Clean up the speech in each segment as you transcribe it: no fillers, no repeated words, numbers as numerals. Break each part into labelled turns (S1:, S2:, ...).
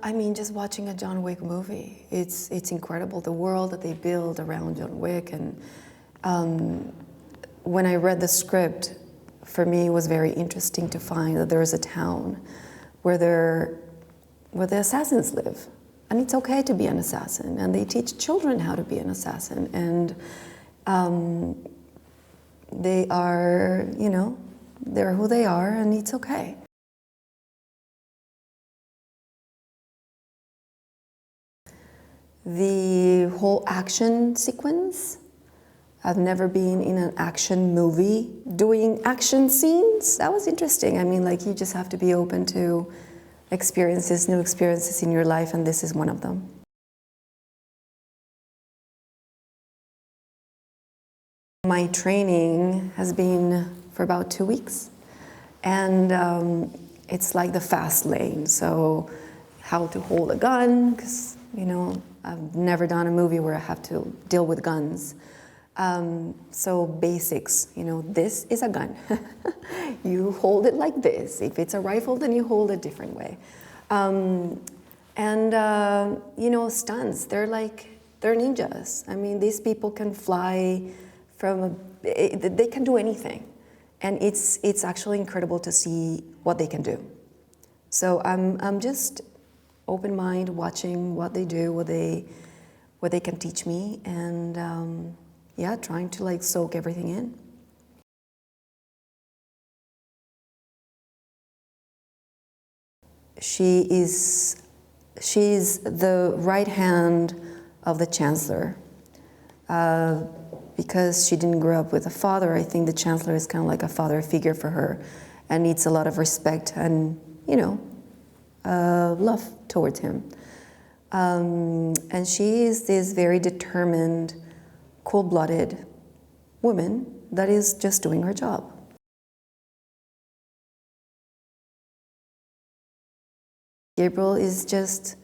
S1: I mean, just watching a John Wick movie, it's incredible, the world that they build around John Wick. And when I read the script, for me, it was very interesting to find that there is a town where the assassins live. And it's okay to be an assassin, and they teach children how to be an assassin. And they are, they're who they are, and it's okay. The whole action sequence, I've never been in an action movie doing action scenes. That was interesting. I mean, like, you just have to be open to experiences, new experiences in your life, and this is one of them. My training has been for about 2 weeks, and it's like the fast lane. So how to hold a gun, because, I've never done a movie where I have to deal with guns. So basics, this is a gun. You hold it like this. If it's a rifle, then you hold it a different way. Stunts, they're ninjas. I mean, these people can fly they can do anything. And it's actually incredible to see what they can do. So I'm just open mind, watching what they do, what they can teach me, and trying to soak everything in. She's the right hand of the Chancellor. Because she didn't grow up with a father, I think the Chancellor is kind of like a father figure for her, and needs a lot of respect and, love towards him. And she is this very determined, cold-blooded woman that is just doing her job. Gabriel is just,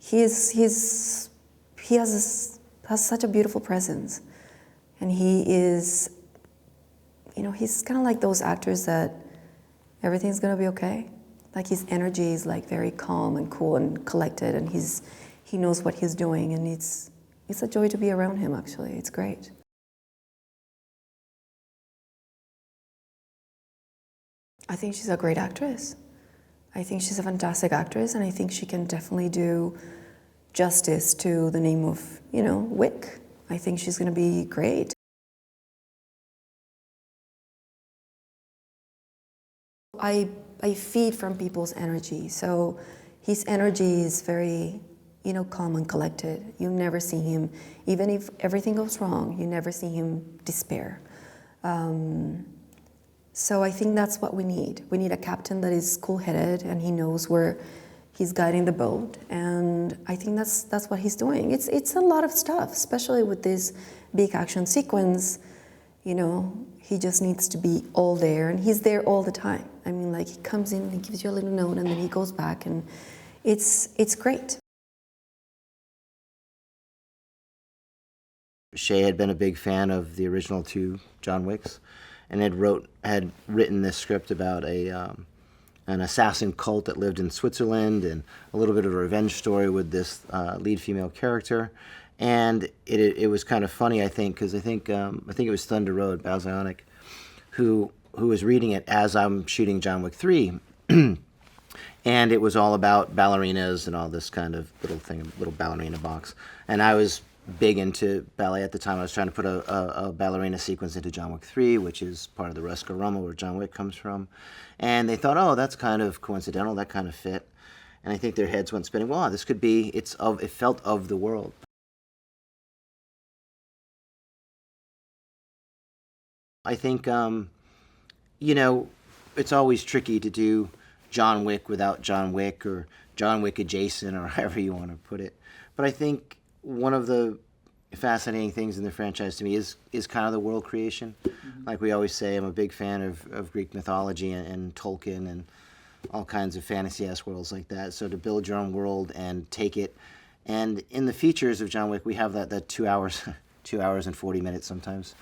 S1: he has such a beautiful presence. And he is, he's kind of like those actors that everything's gonna be okay. Like, his energy is very calm and cool and collected, and he knows what he's doing, and it's a joy to be around him, actually. It's great. I think she's a great actress. I think she's a fantastic actress, and I think she can definitely do justice to the name of, Wick. I think she's going to be great. I feed from people's energy, so his energy is very, calm and collected. You never see him, even if everything goes wrong, you never see him despair. So I think that's what we need. We need a captain that is cool-headed, and he knows where he's guiding the boat, and I think that's what he's doing. It's a lot of stuff, especially with this big action sequence. He just needs to be all there, and he's there all the time. I mean, he comes in, he gives you a little note, and then he goes back, and it's great.
S2: Shay had been a big fan of the original 2 John Wicks, and had written this script about an assassin cult that lived in Switzerland, and a little bit of a revenge story with this lead female character. And it was kind of funny, I think, because I think it was Thunder Road, Balzionic, who was reading it as I'm shooting John Wick 3, and it was all about ballerinas and all this kind of little ballerina box. And I was big into ballet at the time. I was trying to put a ballerina sequence into John Wick 3, which is part of the Resca Roma where John Wick comes from. And they thought, oh, that's kind of coincidental, that kind of fit. And I think their heads went spinning, wow, this could be, it felt of the world. I think, it's always tricky to do John Wick without John Wick, or John Wick adjacent, or however you want to put it. But I think one of the fascinating things in the franchise to me is kind of the world creation. Mm-hmm. Like we always say, I'm a big fan of Greek mythology and Tolkien and all kinds of fantasy-esque worlds like that. So to build your own world and take it, and in the features of John Wick, we have that 2 hours, 2 hours and 40 minutes sometimes,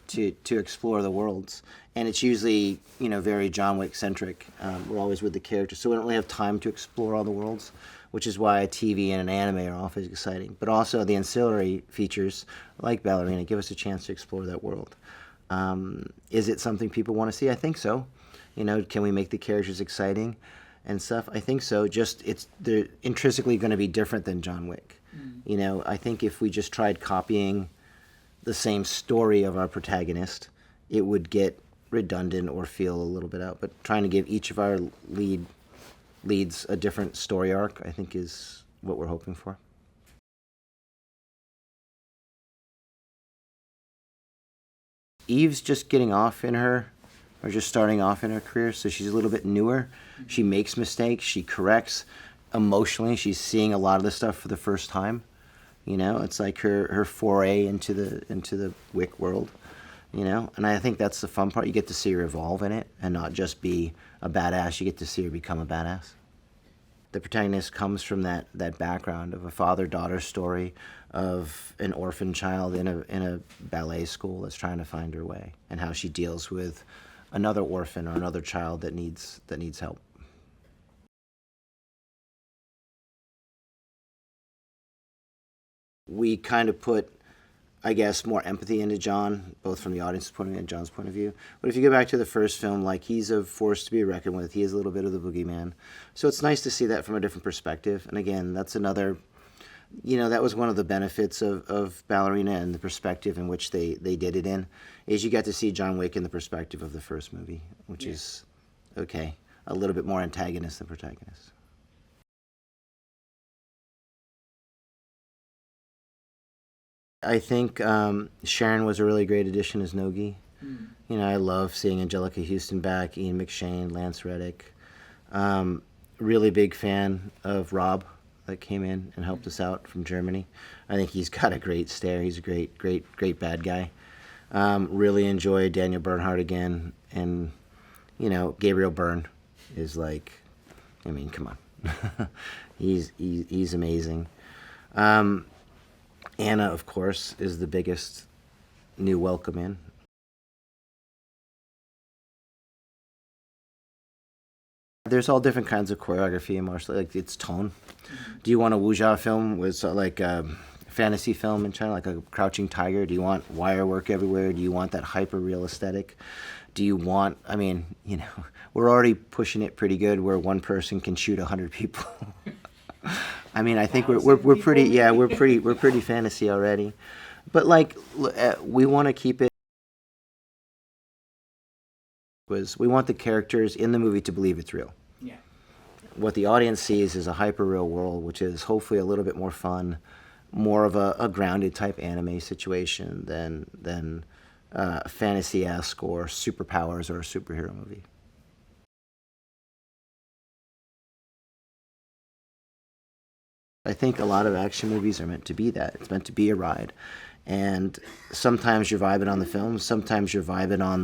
S2: to explore the worlds, and it's usually very John Wick centric. We're always with the characters, so we don't really have time to explore all the worlds, which is why a TV and an anime are always exciting. But also the ancillary features like Ballerina give us a chance to explore that world. Is it something people want to see? I think so. Can we make the characters exciting and stuff? I think so. Just they're intrinsically going to be different than John Wick. I think if we just tried copying the same story of our protagonist, it would get redundant or feel a little bit out. But trying to give each of our leads a different story arc, I think, is what we're hoping for. Eve's just getting off in her, or just starting off in her career, so she's a little bit newer. She makes mistakes, she corrects. Emotionally, she's seeing a lot of this stuff for the first time. It's like her foray into the Wick world, and I think that's the fun part. You get to see her evolve in it and not just be a badass. You get to see her become a badass. The protagonist comes from that background of a father-daughter story of an orphan child in a ballet school that's trying to find her way, and how she deals with another orphan or another child that needs help. We kind of put, I guess, more empathy into John, both from the audience's point of view and John's point of view. But if you go back to the first film, he's a force to be reckoned with. He is a little bit of the boogeyman. So it's nice to see that from a different perspective. And again, that's another, that was one of the benefits of Ballerina and the perspective in which they did it in, is you got to see John Wick in the perspective of the first movie, which is, okay, a little bit more antagonist than protagonist. I think Sharon was a really great addition as Nogi. I love seeing Anjelica Huston back, Ian McShane, Lance Reddick. Really big fan of Rob that came in and helped us out from Germany. I think he's got a great stare. He's a great bad guy. Really enjoyed Daniel Bernhardt again. And, Gabriel Byrne is come on. he's amazing. Ana, of course, is the biggest new welcome in. There's all different kinds of choreography in martial arts, its tone. Do you want a wuxia film with a fantasy film in China, like a Crouching Tiger? Do you want wire work everywhere? Do you want that hyper-real aesthetic? Do you want, we're already pushing it pretty good where one person can shoot 100 people. I think we're pretty fantasy already, but we want to keep it. We want the characters in the movie to believe it's real. Yeah. What the audience sees is a hyper real world, which is hopefully a little bit more fun, more of a grounded type anime situation than fantasy-esque or superpowers or a superhero movie. I think a lot of action movies are meant to be that. It's meant to be a ride. And sometimes you're vibing on the film, sometimes you're vibing on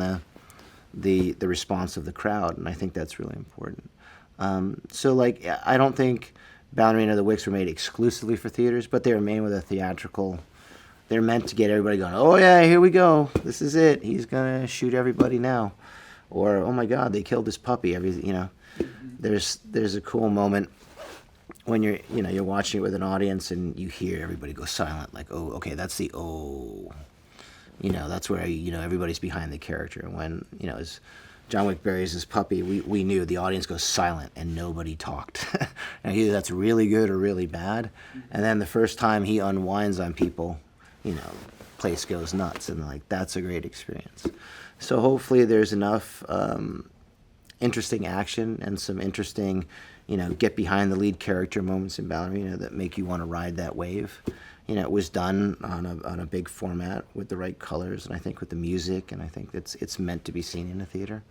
S2: the response of the crowd, and I think that's really important. I don't think Ballerina the Wicks were made exclusively for theaters, but they were made with a theatrical. They're meant to get everybody going, oh yeah, here we go. This is it. He's going to shoot everybody now. Or, oh my God, they killed this puppy. There's a cool moment when you're watching it with an audience and you hear everybody go silent, oh, okay, that's the that's where everybody's behind the character. And when as John Wick buries his puppy, we knew the audience goes silent and nobody talked. And either that's really good or really bad. And then the first time he unwinds on people, place goes nuts, and that's a great experience. So hopefully there's enough interesting action and some interesting get behind the lead character moments in Ballerina that make you want to ride that wave. It was done on a big format with the right colors, and I think with the music, and I think it's meant to be seen in a theater.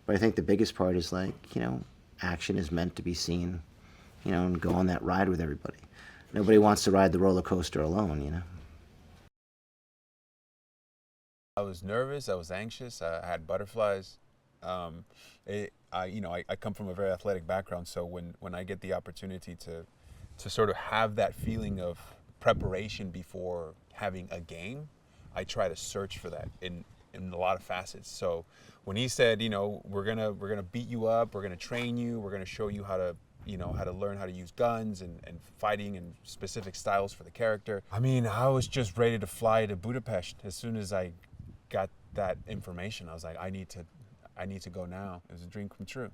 S2: But I think the biggest part is action is meant to be seen, and go on that ride with everybody. Nobody wants to ride the roller coaster alone,
S3: I was nervous, I was anxious, I had butterflies. I come from a very athletic background, so when I get the opportunity to sort of have that feeling of preparation before having a game, I try to search for that in in a lot of facets. So when he said, we're gonna beat you up, we're gonna train you, we're gonna show you how to learn how to use guns and fighting and specific styles for the character. I mean, I was just ready to fly to Budapest as soon as I got that information. I was like, I need to go now. It was a dream come true.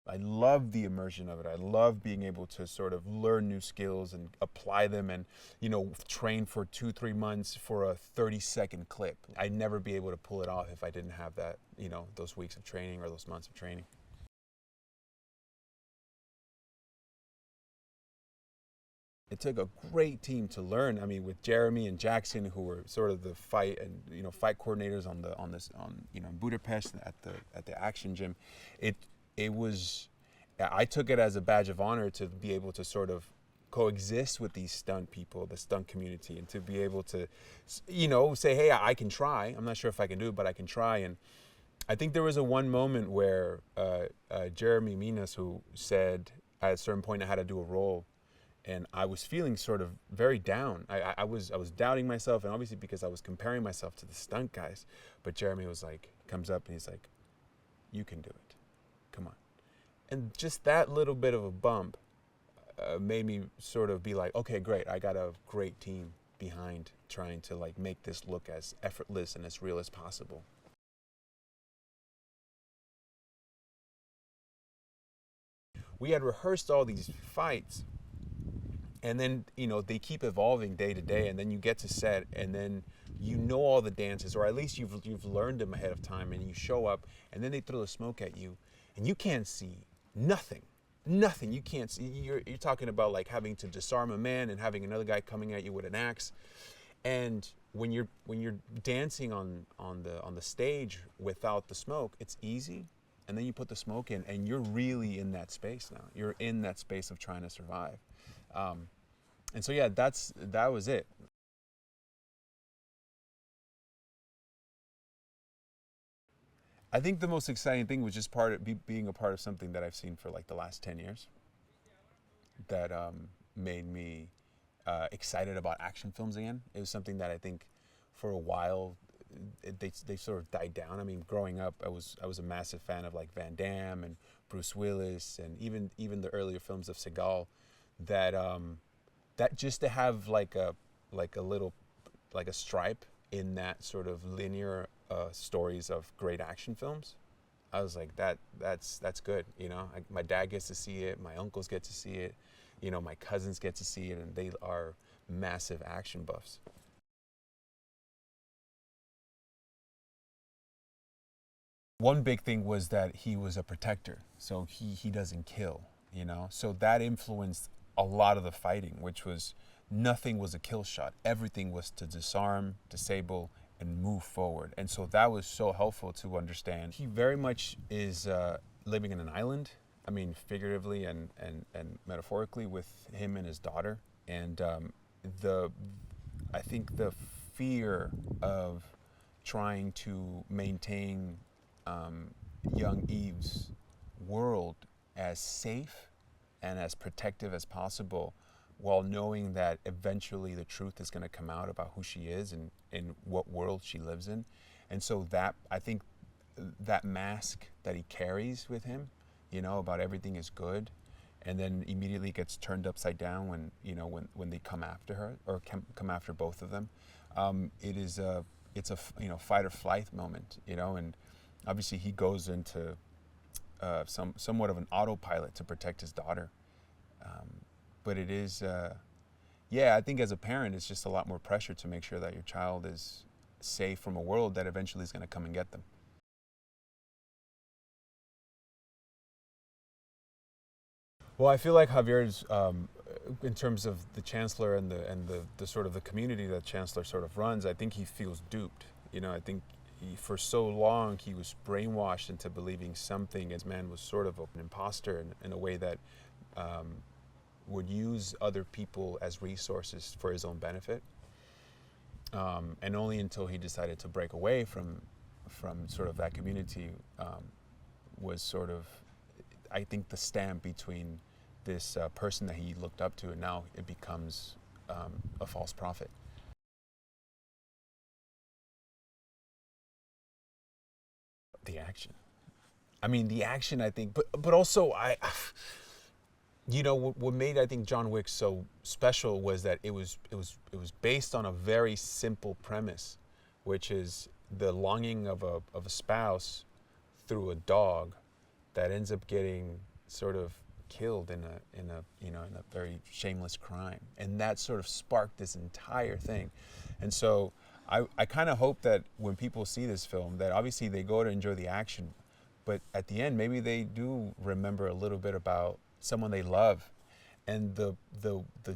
S3: I love the immersion of it. I love being able to sort of learn new skills and apply them and, train for 2-3 months for a 30-second clip. I'd never be able to pull it off if I didn't have that, those weeks of training or those months of training. It took a great team to learn. I mean, with Jeremy and Jackson, who were sort of the fight coordinators in Budapest at the action gym. I took it as a badge of honor to be able to sort of coexist with these stunt people, the stunt community, and to be able to, say, hey, I can try. I'm not sure if I can do it, but I can try. And I think there was one moment where Jeremy Minas, who said at a certain point I had to do a role, and I was feeling sort of very down. I was doubting myself, and obviously because I was comparing myself to the stunt guys. But Jeremy comes up and he's like, you can do it. Come on. And just that little bit of a bump made me sort of be like, okay, great. I got a great team behind trying to make this look as effortless and as real as possible. We had rehearsed all these fights, and then, they keep evolving day to day, and then you get to set, and then all the dances, or at least you've learned them ahead of time, and you show up, and then they throw the smoke at you, and you can't see nothing. You can't see. You're talking about having to disarm a man and having another guy coming at you with an axe. And when you're dancing on the stage without the smoke, it's easy. And then you put the smoke in, and you're really in that space now. You're in that space of trying to survive. And so that was it. I think the most exciting thing was just being a part of something that I've seen for the last 10 years that made me excited about action films again. It was something that I think for a while they sort of died down. I mean, growing up, I was a massive fan of Van Damme and Bruce Willis and even the earlier films of Seagal. That just to have a little stripe in that sort of linear stories of great action films, I was like, that's good. My dad gets to see it, my uncles get to see it, my cousins get to see it, and they are massive action buffs. One big thing was that he was a protector, so he doesn't kill, so that influenced a lot of the fighting, which was nothing was a kill shot. Everything was to disarm, disable, and move forward. And so that was so helpful to understand. He very much is living in an island, I mean, figuratively and metaphorically, with him and his daughter. And I think the fear of trying to maintain young Eve's world as safe and as protective as possible, while knowing that eventually the truth is going to come out about who she is and in what world she lives in. And so that, I think that mask that he carries with him, about everything is good, and then immediately gets turned upside down when they come after her, or come after both of them. It's a fight or flight moment, and obviously he goes into somewhat of an autopilot to protect his daughter. But it is, I think as a parent, it's just a lot more pressure to make sure that your child is safe from a world that eventually is going to come and get them. Well, I feel like Javier's, in terms of the Chancellor and the sort of the community that Chancellor sort of runs, I think he feels duped. I think for so long he was brainwashed into believing something. His man was sort of an imposter in a way that would use other people as resources for his own benefit. And only until he decided to break away from sort of that community was sort of, I think, the stamp between this person that he looked up to, and now it becomes a false prophet. The action. I mean, the action, I think, but also you know, what made, I think, John Wick so special was that it was based on a very simple premise, which is the longing of a spouse through a dog that ends up getting sort of killed in a very shameless crime, and that sort of sparked this entire thing. And so I kind of hope that when people see this film, that obviously they go to enjoy the action, but at the end maybe they do remember a little bit about someone they love, and the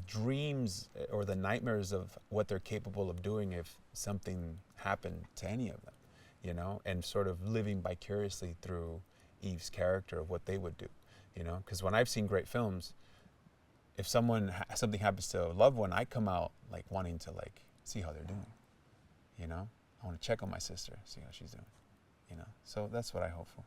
S3: dreams or the nightmares of what they're capable of doing if something happened to any of them, you know, and sort of living vicariously through Eve's character of what they would do, you know, because when I've seen great films, if something happens to a loved one, I come out like wanting to like see how they're doing, you know. I want to check on my sister, see how she's doing, you know. So that's what I hope for.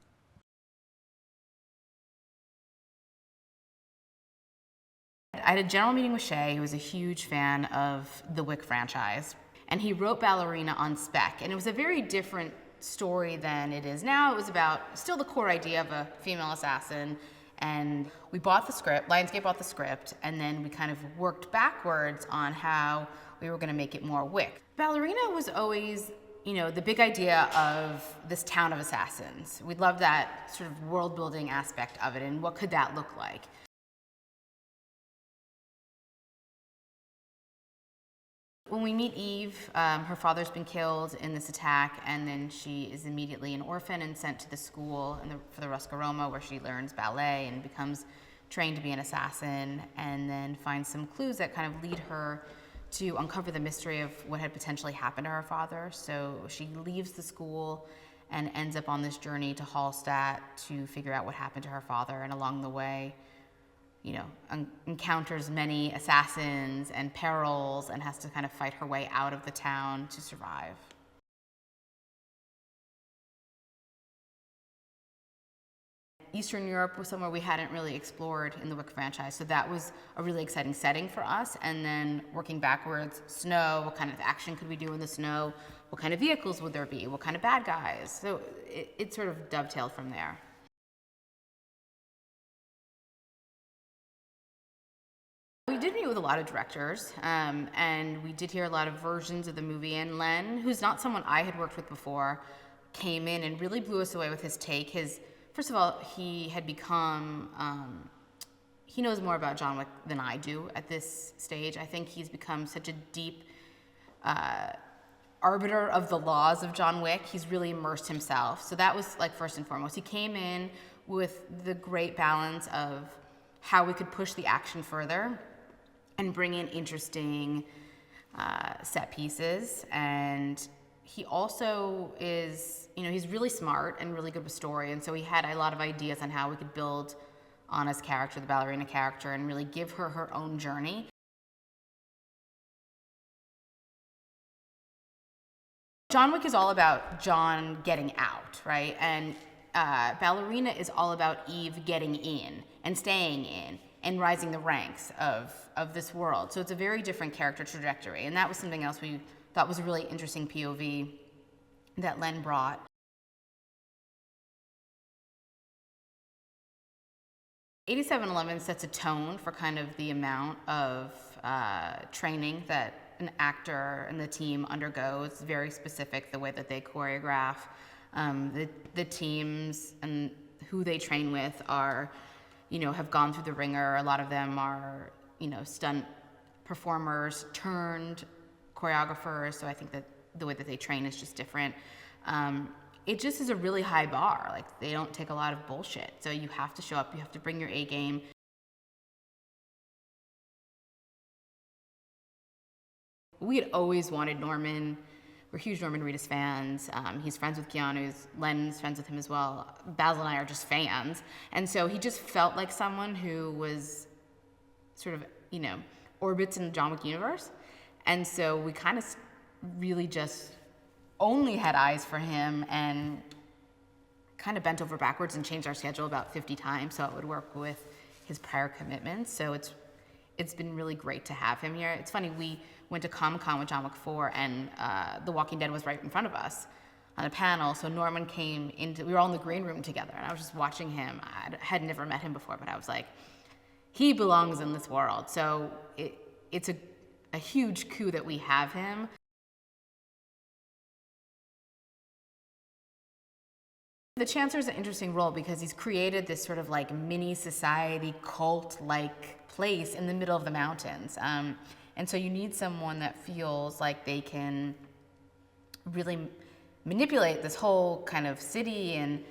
S4: I had a general meeting with Shay, who was a huge fan of the Wick franchise, and he wrote Ballerina on spec, and it was a very different story than it is now. It was about still the core idea of a female assassin, and we bought the script, Lionsgate bought the script, and then we kind of worked backwards on how we were going to make it more Wick. Ballerina was always, you know, the big idea of this town of assassins. We loved that sort of world-building aspect of it, and what could that look like? When we meet Eve, her father's been killed in this attack, and then she is immediately an orphan and sent to the school for the Roscaroma, where she learns ballet and becomes trained to be an assassin, and then finds some clues that kind of lead her to uncover the mystery of what had potentially happened to her father. So she leaves the school and ends up on this journey to Hallstatt to figure out what happened to her father, and along the way, you know, encounters many assassins and perils and has to kind of fight her way out of the town to survive. Eastern Europe was somewhere we hadn't really explored in the Wick franchise, so that was a really exciting setting for us. And then working backwards, snow, what kind of action could we do in the snow? What kind of vehicles would there be? What kind of bad guys? So it sort of dovetailed from there. We did meet with a lot of directors, and we did hear a lot of versions of the movie, and Len, who's not someone I had worked with before, came in and really blew us away with his take. First of all, he had become, he knows more about John Wick than I do at this stage. I think he's become such a deep arbiter of the laws of John Wick. He's really immersed himself. So that was like first and foremost. He came in with the great balance of how we could push the action further and bring in interesting set pieces. And he also is, you know, he's really smart and really good with story. And so he had a lot of ideas on how we could build Ana's character, the ballerina character, and really give her her own journey. John Wick is all about John getting out, right? And Ballerina is all about Eve getting in and staying in and rising the ranks of this world. So it's a very different character trajectory. And that was something else we thought was a really interesting POV that Len brought. '8711 sets a tone for kind of the amount of training that an actor and the team undergoes. It's very specific, the way that they choreograph. The teams and who they train with are, you know, have gone through the ringer. A lot of them are, you know, stunt performers turned choreographers. So I think that the way that they train is just different. It just is a really high bar. Like, they don't take a lot of bullshit. So you have to show up, you have to bring your A game. We had always wanted Norman. We're huge Norman Reedus fans. He's friends with Keanu. Len's friends with him as well. Basil and I are just fans. And so he just felt like someone who was sort of, you know, orbits in the John Wick universe. And so we kind of really just only had eyes for him and kind of bent over backwards and changed our schedule about 50 times so it would work with his prior commitments. So it's been really great to have him here. It's funny, we went to Comic-Con with John Wick 4, and The Walking Dead was right in front of us on a panel. So Norman came into, we were all in the green room together, and I was just watching him. I had never met him before, but I was like, he belongs in this world. So it's a huge coup that we have him. The Chancellor is an interesting role because he's created this sort of like mini society cult-like place in the middle of the mountains. And so you need someone that feels like they can really manipulate this whole kind of city. And,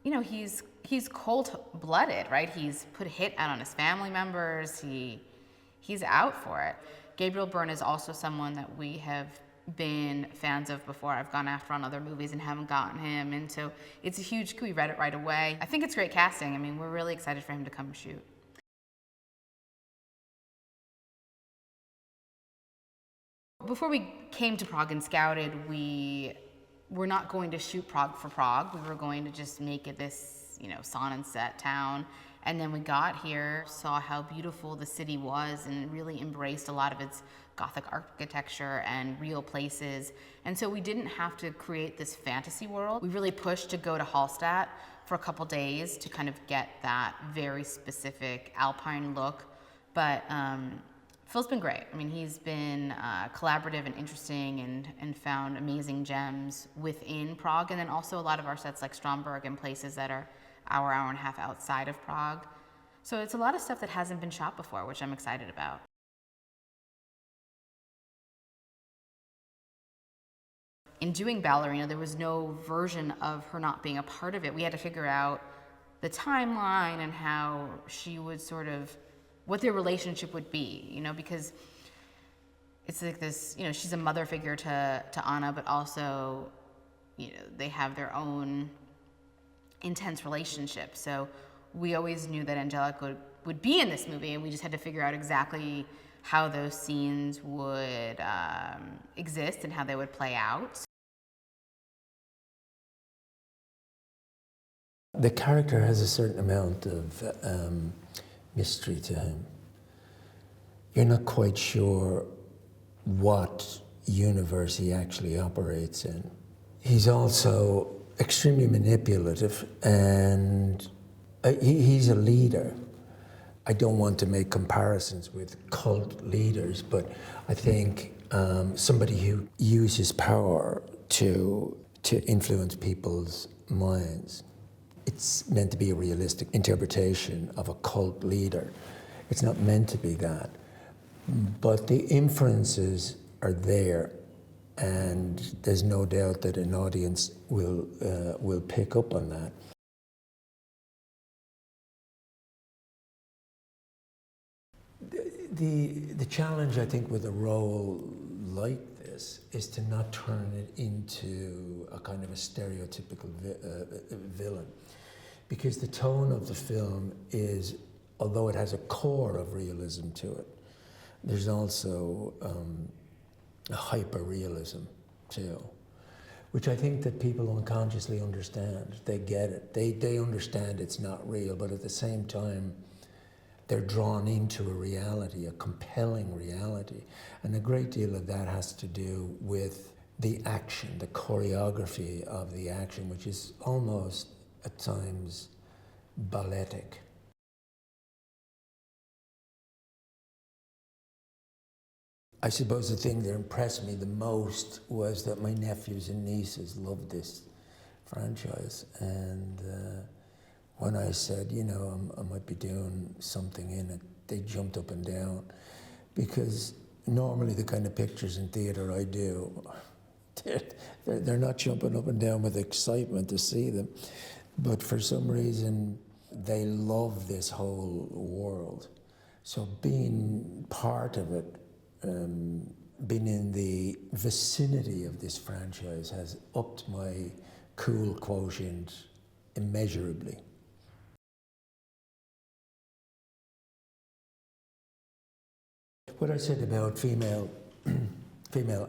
S4: you know, he's cold-blooded, right? He's put a hit out on his family members. He's out for it. Gabriel Byrne is also someone that we have been fans of before. I've gone after on other movies and haven't gotten him, and so it's a huge coup. We read it right away. I think it's great casting. I mean, we're really excited for him to come shoot. Before we came to Prague and scouted, we were not going to shoot Prague for Prague. We were going to just make it this, you know, sun and set town. And then we got here, saw how beautiful the city was, and really embraced a lot of its Gothic architecture and real places. And so we didn't have to create this fantasy world. We really pushed to go to Hallstatt for a couple days to kind of get that very specific Alpine look. But Phil's been great. I mean, he's been collaborative and interesting, and found amazing gems within Prague. And then also a lot of our sets like Stromberg and places that are hour and a half outside of Prague. So it's a lot of stuff that hasn't been shot before, which I'm excited about. In doing Ballerina, there was no version of her not being a part of it. We had to figure out the timeline and how she would sort of, what their relationship would be, you know, because it's like this, you know, she's a mother figure to Ana, but also, you know, they have their own intense relationship. So we always knew that Anjelica would be in this movie, and we just had to figure out exactly how those scenes would exist and how they would play out.
S5: The character has a certain amount of mystery to him. You're not quite sure what universe he actually operates in. He's also extremely manipulative, and he's a leader. I don't want to make comparisons with cult leaders, but I think somebody who uses power to influence people's minds. It's meant to be a realistic interpretation of a cult leader. It's not meant to be that. But the inferences are there, and there's no doubt that an audience will pick up on that. The challenge, I think, with a role like this is to not turn it into a kind of a stereotypical villain. Because the tone of the film is, although it has a core of realism to it, there's also a hyper-realism too, which I think that people unconsciously understand. They get it. They understand it's not real, but at the same time, they're drawn into a reality, a compelling reality. And a great deal of that has to do with the action, the choreography of the action, which is almost, at times, balletic. I suppose the thing that impressed me the most was that my nephews and nieces loved this franchise. And when I said, you know, I might be doing something in it, they jumped up and down. Because normally the kind of pictures in theater I do, they're not jumping up and down with excitement to see them. But for some reason, they love this whole world. So being part of it, being in the vicinity of this franchise has upped my cool quotient immeasurably. What I said about female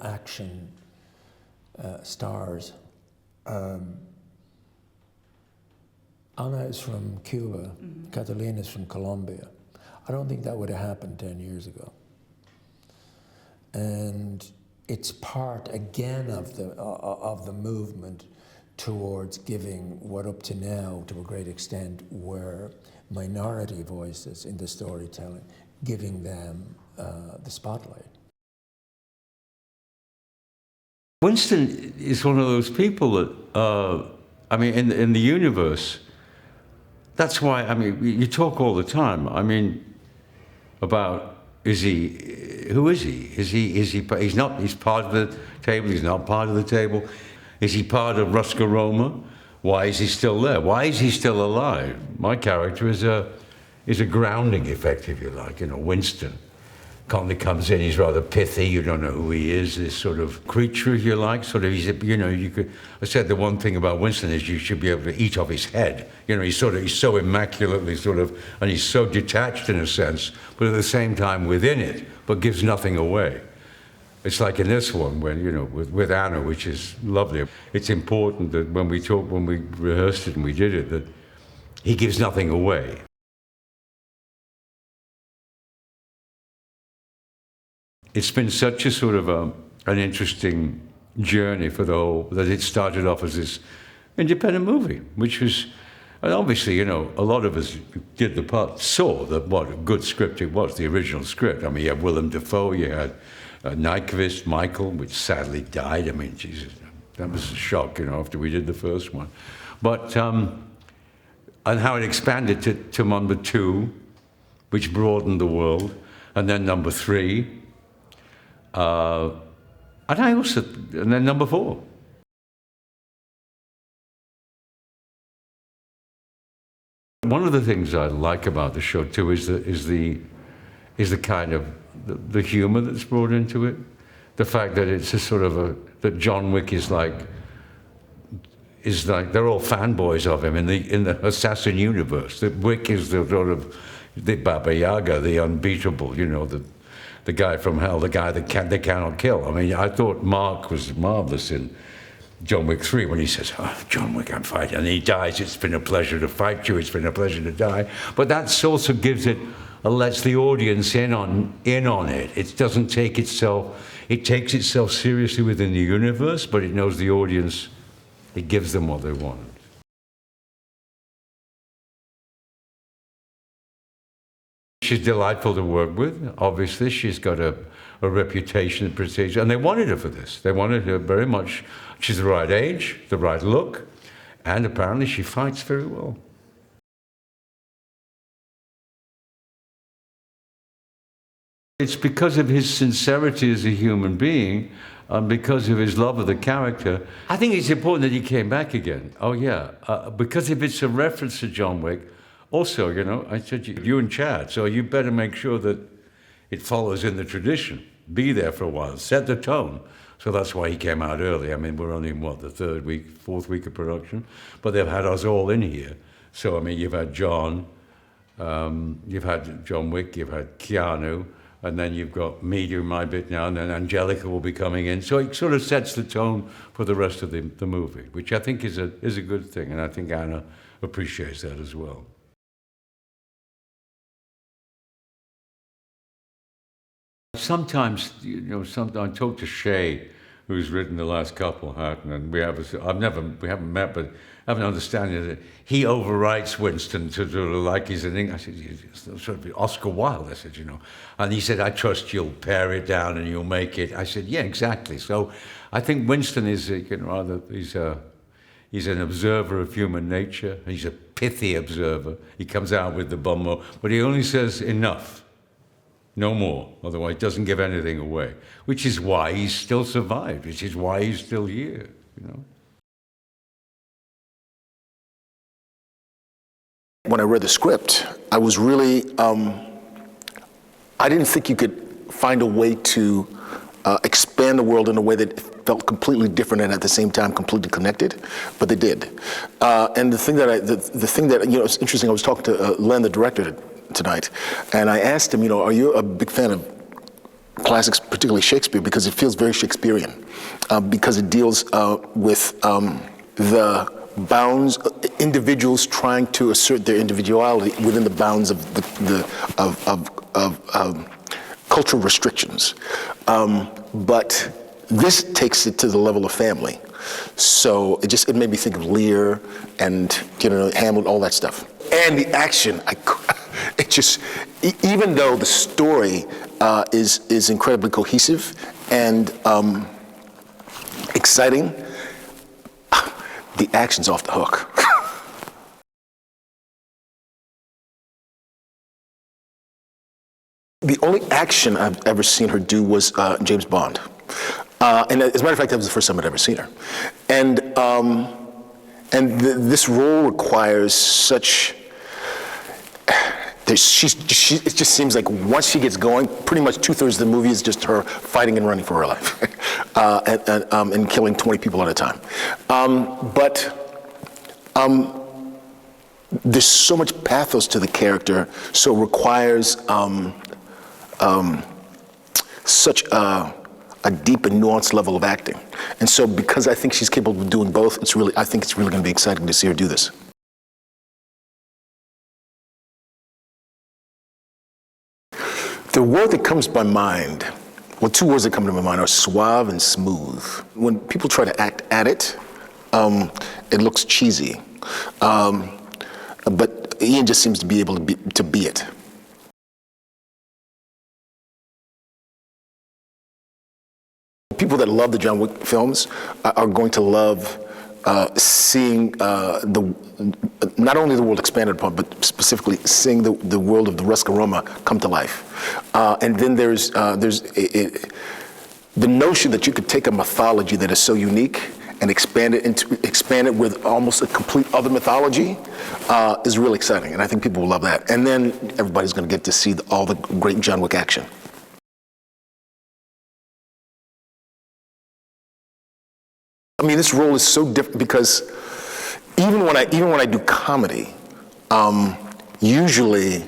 S5: action stars, Ana is from Cuba, Catalina is from Colombia. I don't think that would have happened 10 years ago. And it's part, again, of the movement towards giving what up to now, to a great extent, were minority voices in the storytelling, giving them the spotlight.
S6: Winston is one of those people that, I mean, in the universe, that's why, I mean, you talk all the time, I mean, about, who is he? He's not, he's part of the table, he's not part of the table. Is he part of Roscaroma? Why is he still there? Why is he still alive? My character is a grounding effect, if you like, you know, Winston. Conley comes in, he's rather pithy, you don't know who he is, this sort of creature, if you like, sort of, he's, you know, you could, I said the one thing about Winston is you should be able to eat off his head. You know, he's so immaculately sort of, and he's so detached in a sense, but at the same time within it, but gives nothing away. It's like in this one, when, you know, with Anna, which is lovely. It's important that when we rehearsed it and we did it, that he gives nothing away. It's been such a sort of an interesting journey for the whole, that it started off as this independent movie, which was, and obviously, you know, a lot of us who did the part saw that what a good script it was, the original script. I mean, you had Willem Dafoe, you had Nyquist, Michael, which sadly died. I mean, Jesus, that was a shock, you know, after we did the first one. But, and how it expanded to number 2, which broadened the world, and then number 3, and then number 4. One of the things I like about the show too is the kind of the humor that's brought into it. The fact that it's a sort of that John Wick is like they're all fanboys of him in the assassin universe. That Wick is the sort of the Baba Yaga, the unbeatable, you know, the guy from hell, the guy that they cannot kill. I mean, I thought Mark was marvelous in John Wick 3 when he says, "Oh, John Wick, I'm fighting," and he dies. It's been a pleasure to fight you. It's been a pleasure to die. But that also gives it, lets the audience in on it. It doesn't take itself. It takes itself seriously within the universe, but it knows the audience. It gives them what they want. She's delightful to work with. Obviously, she's got a reputation and prestige, and they wanted her for this. They wanted her very much. She's the right age, the right look, and apparently she fights very well. It's because of his sincerity as a human being, and because of his love of the character. I think it's important that he came back again. Oh yeah, because if it's a reference to John Wick, also, you know, I said, you and Chad, so you better make sure that it follows in the tradition. Be there for a while, set the tone. So that's why he came out early. I mean, we're only in, what, the 4th week of production? But they've had us all in here. So, I mean, you've had John, you've had John Wick, you've had Keanu, and then you've got me doing my bit now, and then Anjelica will be coming in. So it sort of sets the tone for the rest of the movie, which I think is a good thing, and I think Anna appreciates that as well. Sometimes, you know, I talk to Shay, who's written the last couple, Hatton, and we haven't met, but I have an understanding that he overwrites Winston to sort of like he's an English. I said, sort of Oscar Wilde, I said, you know. And he said, I trust you'll pare it down and you'll make it. I said, yeah, exactly. So I think Winston is, you know, he's an observer of human nature. He's a pithy observer. He comes out with the bummo, but he only says enough. No more, otherwise it doesn't give anything away, which is why he's still survived, which is why he's still here, you know.
S7: When I read the script, I was really, I didn't think you could find a way to expand the world in a way that felt completely different and at the same time completely connected, but they did. And the thing that, you know, it's interesting, I was talking to Len, the director, tonight, and I asked him, you know, are you a big fan of classics, particularly Shakespeare, because it feels very Shakespearean, because it deals with the bounds, individuals trying to assert their individuality within the bounds of cultural restrictions. But this takes it to the level of family. So it made me think of Lear and Hamlet, all that stuff. And the action, even though the story is incredibly cohesive and exciting, the action's off the hook. The only action I've ever seen her do was James Bond. And as a matter of fact, that was the first time I'd ever seen her. And this role requires such. It just seems like once she gets going, pretty much 2/3 of the movie is just her fighting and running for her life, and killing 20 people at a time. But there's so much pathos to the character, so it requires such a deep and nuanced level of acting. And so because I think she's capable of doing both, I think it's really going to be exciting to see her do this. The word that comes to my mind, well, two words that come to my mind are suave and smooth. When people try to act at it, it looks cheesy. But Ian just seems to be able to be it. People that love the John Wick films are going to love seeing not only the world expanded upon, but specifically seeing the world of the Roscaroma come to life. And then there's the notion that you could take a mythology that is so unique and expand it with almost a complete other mythology is really exciting, and I think people will love that. And then everybody's going to get to see all the great John Wick action. I mean, this role is so different because even when I do comedy, usually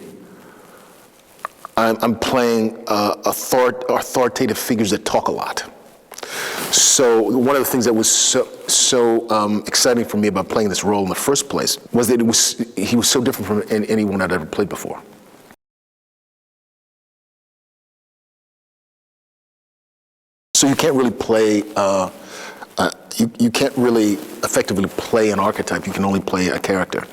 S7: I'm playing authoritative figures that talk a lot. So one of the things that was so exciting for me about playing this role in the first place was that he was so different from anyone I'd ever played before. So you can't really play. You can't really effectively play an archetype. You can only play a character.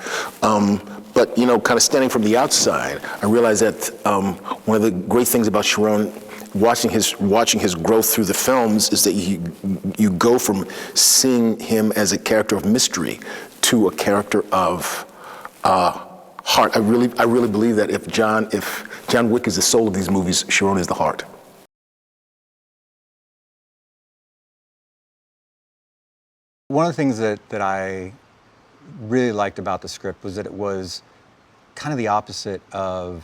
S7: But kind of standing from the outside, I realized that one of the great things about Sharon, watching his growth through the films, is that you go from seeing him as a character of mystery to a character of heart. I really believe that if John Wick is the soul of these movies, Sharon is the heart.
S8: One of the things that I really liked about the script was that it was kind of the opposite of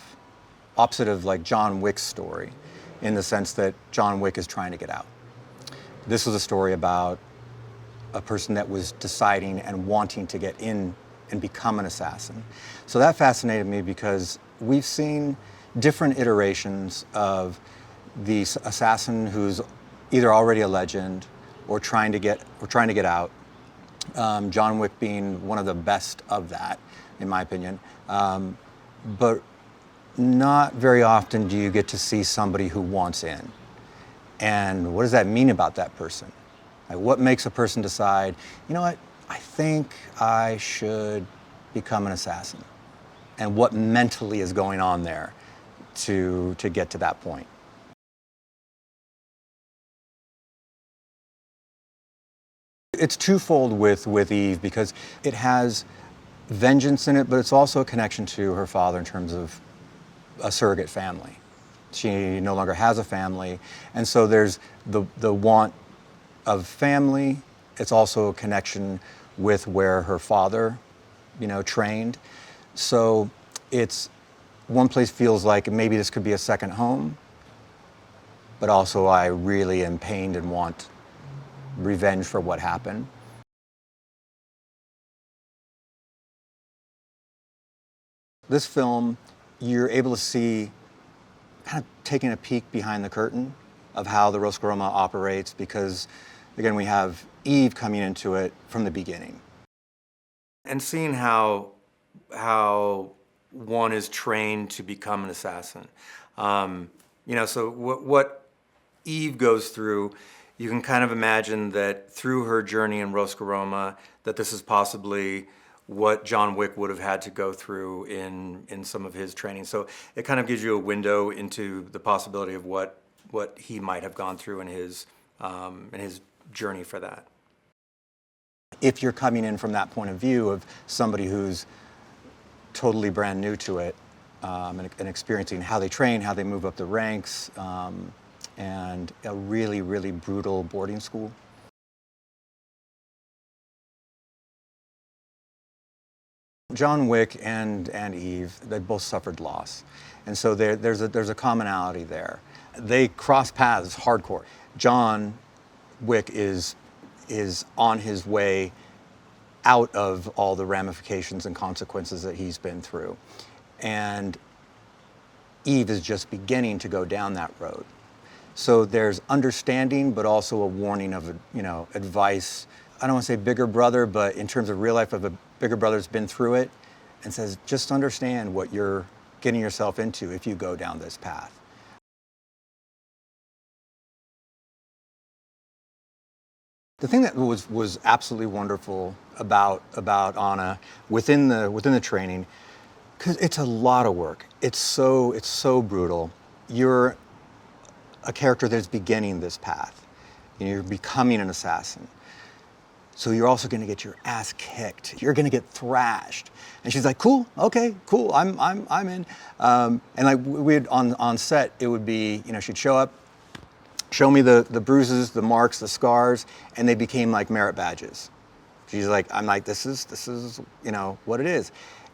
S8: like John Wick's story, in the sense that John Wick is trying to get out. This was a story about a person that was deciding and wanting to get in and become an assassin. So that fascinated me because we've seen different iterations of the assassin who's either already a legend or trying to get out. John Wick being one of the best of that, in my opinion. But not very often do you get to see somebody who wants in. And what does that mean about that person? Like, what makes a person decide, you know what, I think I should become an assassin? And what mentally is going on there to get to that point? It's twofold with Eve, because it has vengeance in it, but it's also a connection to her father in terms of a surrogate family. She no longer has a family, and so there's the want of family. It's also a connection with where her father, trained. So it's one place feels like maybe this could be a second home, but also I really am pained and want revenge for what happened. This film, you're able to see, kind of taking a peek behind the curtain of how the Roscaroma operates, because again, we have Eve coming into it from the beginning. and seeing how one is trained to become an assassin. So what Eve goes through, you can kind of imagine that through her journey in Roscaroma, that this is possibly what John Wick would have had to go through in some of his training. So it kind of gives you a window into the possibility of what he might have gone through in his journey for that. If you're coming in from that point of view of somebody who's totally brand new to it, and experiencing how they train, how they move up the ranks, and a really, really brutal boarding school. John Wick and Eve, they both suffered loss. And so there's a commonality there. They cross paths hardcore. John Wick is on his way out of all the ramifications and consequences that he's been through. And Eve is just beginning to go down that road. So there's understanding, but also a warning of, advice. I don't want to say bigger brother, but in terms of real life, of a bigger brother's been through it and says, just understand what you're getting yourself into if you go down this path. The thing that was absolutely wonderful about Ana within the training, because it's a lot of work. It's so brutal. You're a character that's beginning this path. You're becoming an assassin. So you're also going to get your ass kicked. You're going to get thrashed. And she's like, cool, okay, cool, I'm in. And like we'd on set, it would be, she'd show up, show me the bruises, the marks, the scars, and they became like merit badges. She's like, I'm like, this is what it is.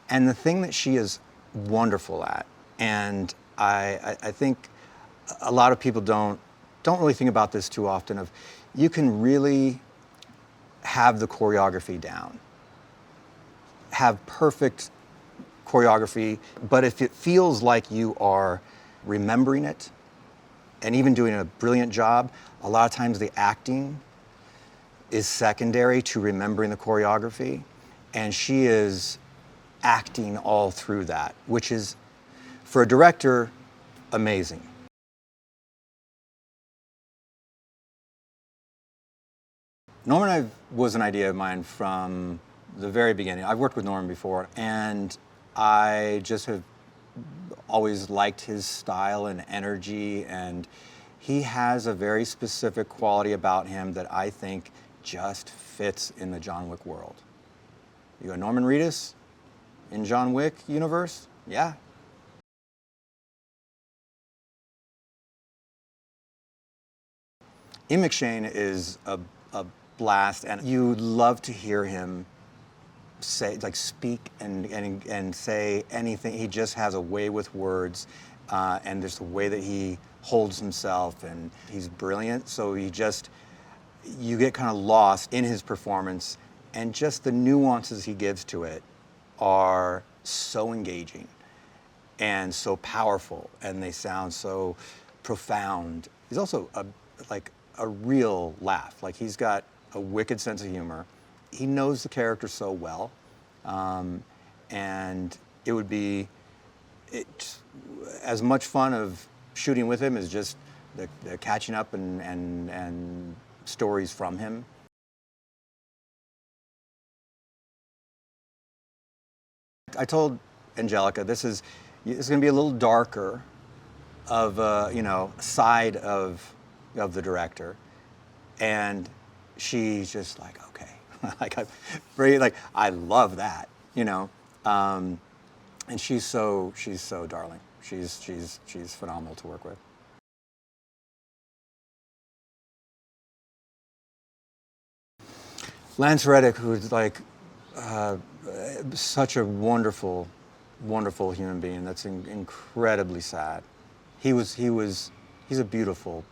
S8: And the thing that she is wonderful at, and I think a lot of people don't really think about this too often, of you can really have the choreography down, have perfect choreography, but if it feels like you are remembering it and even doing a brilliant job, a lot of times the acting is secondary to remembering the choreography, and she is acting all through that, which is, for a director, amazing. Norman and I was an idea of mine from the very beginning. I've worked with Norman before, and I just have always liked his style and energy, and he has a very specific quality about him that I think just fits in the John Wick world. You go Norman Reedus in John Wick universe? Yeah. Ian McShane is a blast, and you love to hear him speak and say anything. He just has a way with words, and there's the way that he holds himself, and he's brilliant. So you get kind of lost in his performance, and just the nuances he gives to it are so engaging and so powerful, and they sound so profound. He's also a real laugh. Like, he's got a wicked sense of humor. He knows the character so well, and it would be as much fun of shooting with him as just the catching up and stories from him. I told Anjelica it's going to be a little darker of side of the director, and she's just like, okay, I love that, and she's so darling. She's phenomenal to work with. Lance Reddick, who's such a wonderful human being. That's incredibly sad. He's a beautiful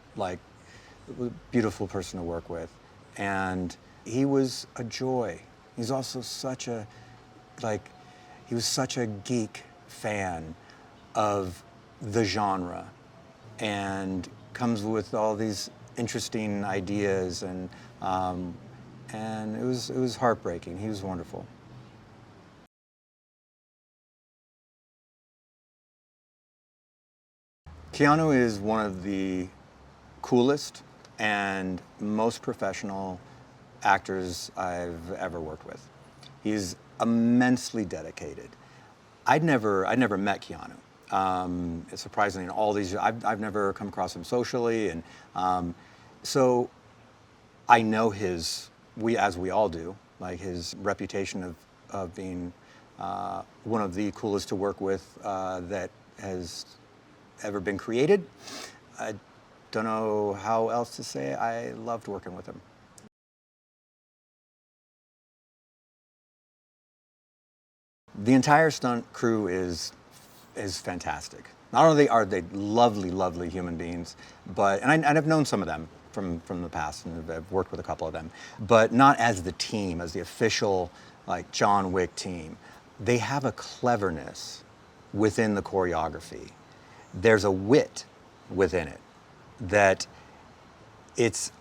S8: person to work with, and he was a joy. He's also he was such a geek fan of the genre, and comes with all these interesting ideas, and it was heartbreaking. He was wonderful. Keanu is one of the coolest and most professional actors I've ever worked with. He's immensely dedicated. I'd never met Keanu. Surprisingly, in all these years, I've never come across him socially, and so I know as we all do, like his reputation of being one of the coolest to work with that has ever been created. I don't know how else to say it. I loved working with him. The entire stunt crew is fantastic. Not only are they lovely, lovely human beings, but and I've known some of them from the past, and I've worked with a couple of them, but not as the team, as the official like John Wick team. They have a cleverness within the choreography. There's a wit within it that if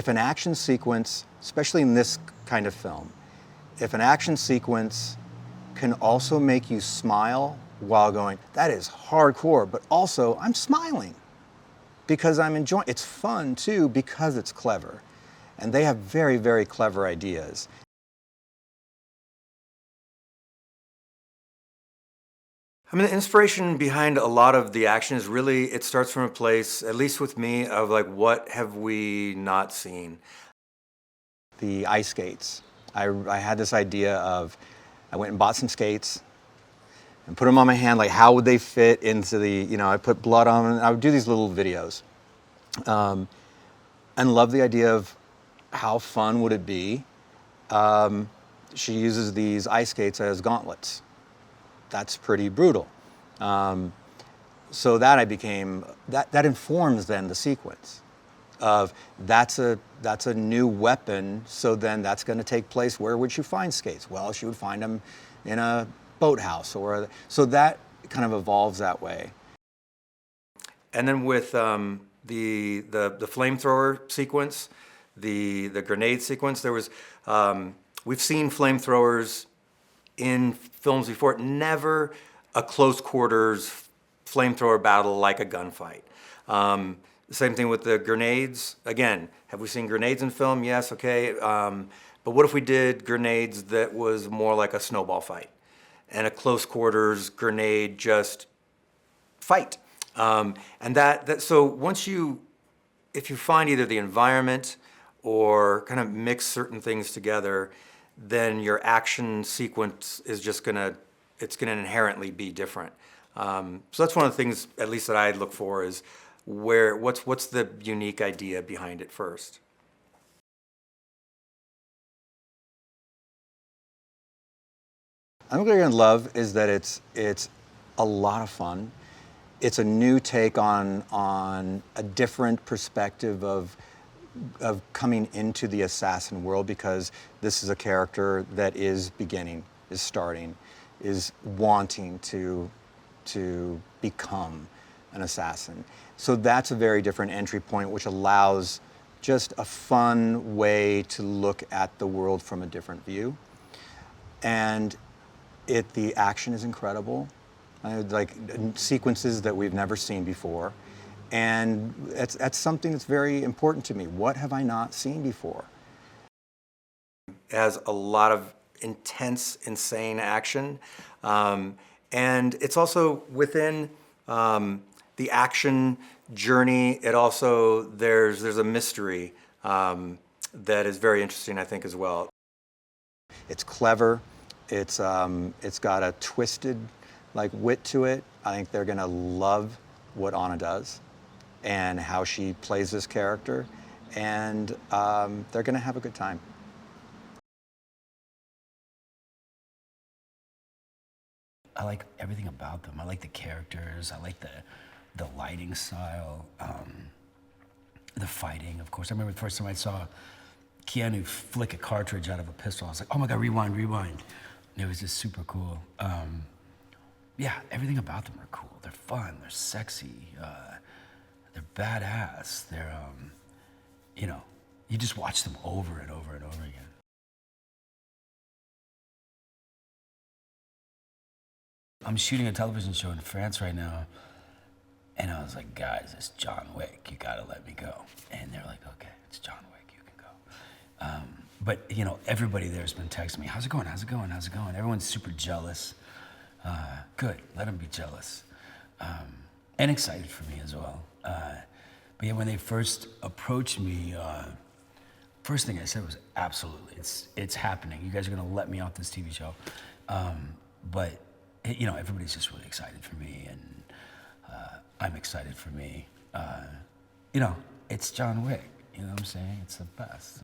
S8: an action sequence, especially in this kind of film, if an action sequence can also make you smile while going, that is hardcore, but also I'm smiling because I'm enjoying. It's fun too because it's clever. And they have very, very clever ideas.
S9: I mean, the inspiration behind a lot of the action is really, it starts from a place, at least with me, of like, what have we not seen?
S8: The ice skates. I had this idea of, I went and bought some skates and put them on my hand, like how would they fit into the, I put blood on them, and I would do these little videos. And love the idea of how fun would it be. She uses these ice skates as gauntlets. That's pretty brutal. So that that informs then the sequence of that's a new weapon, so then that's going to take place. Where would she find skates? Well, she would find them in a boathouse, so that kind of evolves that way.
S9: And then with the flamethrower sequence, the grenade sequence, there was we've seen flamethrowers in films before, never a close quarters flamethrower battle like a gunfight. Same thing with the grenades. Again, have we seen grenades in film? Yes, okay. But what if we did grenades that was more like a snowball fight and a close quarters grenade just fight? And so once if you find either the environment or kind of mix certain things together, then your action sequence is just it's gonna inherently be different. So that's one of the things, at least that I look for, is what's the unique idea behind it first.
S8: I'm what you're gonna love is that it's a lot of fun. It's a new take on a different perspective of coming into the assassin world, because this is a character that is starting, is wanting to become an assassin. So that's a very different entry point, which allows just a fun way to look at the world from a different view. And the action is incredible. Like sequences that we've never seen before. And that's something that's very important to me. What have I not seen before?
S9: It has a lot of intense, insane action. And it's also within the action journey, there's a mystery that is very interesting, I think, as well.
S8: It's clever. It's got a twisted wit to it. I think they're gonna love what Ana does and how she plays this character, and they're gonna have a good time.
S10: I like everything about them. I like the characters. I like the lighting style, the fighting, of course. I remember the first time I saw Keanu flick a cartridge out of a pistol. I was like, oh my God, rewind. And it was just super cool. Yeah, everything about them are cool. They're fun, they're sexy, they're badass. They're, you just watch them over and over and over again. I'm shooting a television show in France right now, And I was like, guys, it's John Wick. You gotta let me go. And they're like, okay, it's John Wick. You can go. But you know, everybody there's been texting me, how's it going? How's it going? How's it going? Everyone's super jealous. Good, let them be jealous. And excited for me as well. But yeah, when they first approached me, first thing I said was, absolutely, it's happening. You guys are gonna let me off this TV show. But you know, everybody's just really excited for me, and I'm excited for me. You know, it's John Wick. You know what I'm saying? It's the best.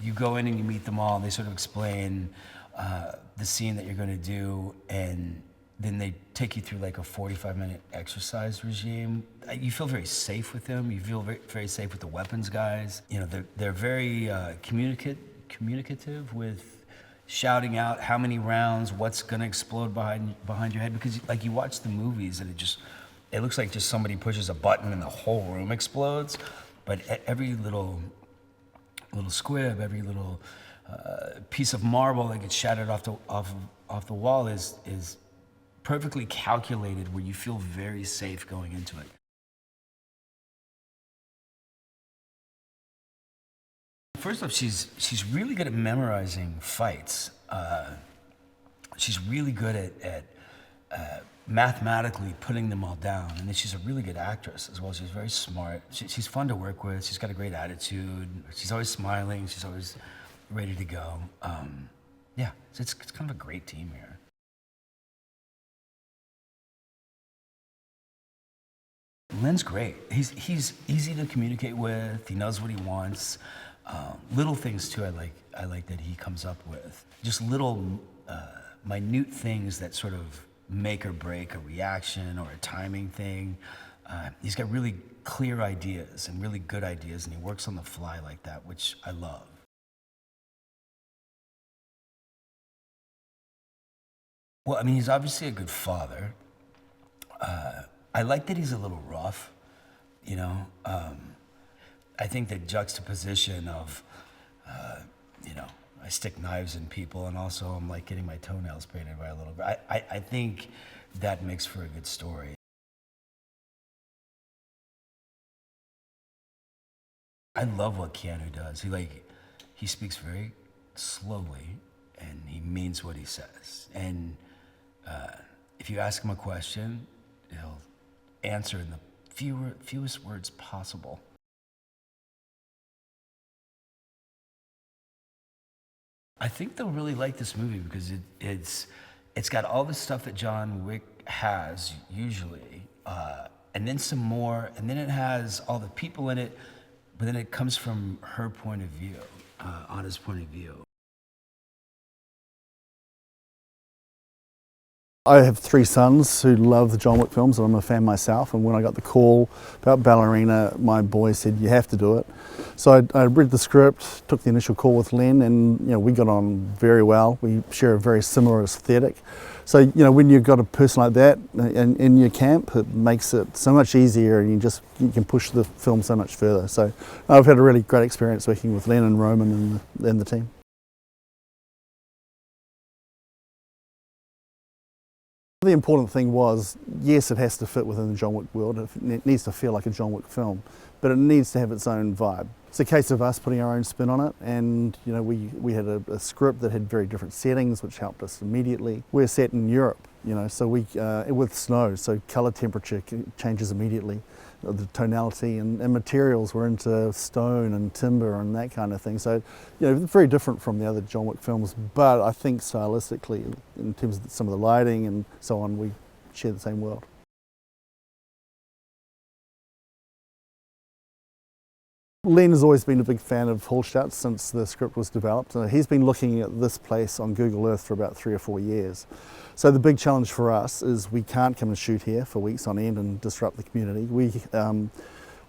S10: You go in and you meet them all. They sort of explain the scene that you're going to do, and then they take you through like a 45-minute exercise regime. You feel very safe with them. You feel very, very safe with the weapons guys. You know, they're very communicative with shouting out how many rounds, what's going to explode behind your head. Because like you watch the movies and it looks like just somebody pushes a button and the whole room explodes. But every little squib, every little piece of marble that gets shattered off the wall is perfectly calculated, where you feel very safe going into it. First off, she's really good at memorizing fights. She's really good at mathematically putting them all down, and then she's a really good actress as well. She's very smart. She's fun to work with. She's got a great attitude. She's always smiling. She's always ready to go. Yeah, it's kind of a great team here. Len's great. He's easy to communicate with. He knows what he wants. Little things too. I like that he comes up with just little minute things that sort of make or break a reaction or a timing thing. He's got really clear ideas and really good ideas, and he works on the fly like that, which I love. Well, I mean, he's obviously a good father. I like that he's a little rough, you know. I think the juxtaposition of, you know, I stick knives in people, and also I'm like getting my toenails painted by a little bit. I think that makes for a good story. I love what Keanu does. He speaks very slowly, and he means what he says. And if you ask him a question, he'll answer in the fewest words possible. I think they'll really like this movie because it's got all the stuff that John Wick has usually, and then some more, and then it has all the people in it, but then it comes from her point of view, Ana's point of view.
S11: I have 3 sons who love the John Wick films, and I'm a fan myself. And when I got the call about Ballerina, my boy said, you have to do it. So I read the script, took the initial call with Len, and you know, we got on very well. We share a very similar aesthetic. So you know, when you've got a person like that in your camp, it makes it so much easier, and you can push the film so much further. So I've had a really great experience working with Len and Roman and the team. The important thing was, yes, it has to fit within the John Wick world. It needs to feel like a John Wick film, but it needs to have its own vibe. It's a case of us putting our own spin on it, and you know, we had a script that had very different settings, which helped us immediately. We're set in Europe, you know, so with snow, so color temperature changes immediately. The tonality and materials were into stone and timber and that kind of thing. So, you know, very different from the other John Wick films, but I think stylistically, in terms of some of the lighting and so on, we share the same world. Len has always been a big fan of Hallstatt since the script was developed. He's been looking at this place on Google Earth for about 3 or 4 years. So the big challenge for us is we can't come and shoot here for weeks on end and disrupt the community.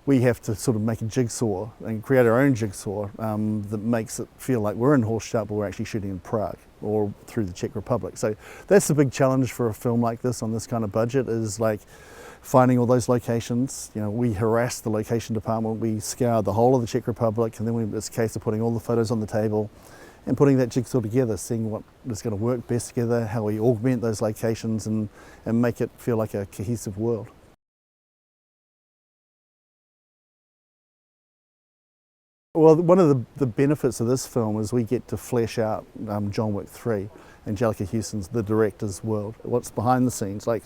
S11: We have to sort of make a jigsaw and create our own jigsaw that makes it feel like we're in Hallstatt, but we're actually shooting in Prague or through the Czech Republic. So that's the big challenge for a film like this on this kind of budget, is like finding all those locations. You know, we harassed the location department. We scoured the whole of the Czech Republic, and then it's a case of putting all the photos on the table and putting that jigsaw together, seeing what is going to work best together, how we augment those locations and make it feel like a cohesive world. Well, one of the benefits of this film is we get to flesh out John Wick 3, Anjelica Huston's, the director's world. What's behind the scenes, like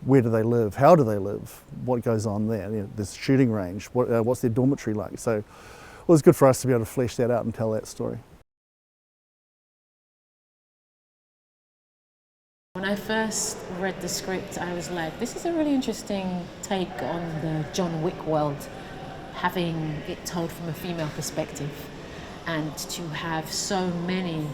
S11: where do they live, how do they live, what goes on there, this shooting range, what's their dormitory like. So it was good for us to be able to flesh that out and tell that story.
S12: When I first read the script, I was like, this is a really interesting take on the John Wick world, having it told from a female perspective, and to have so many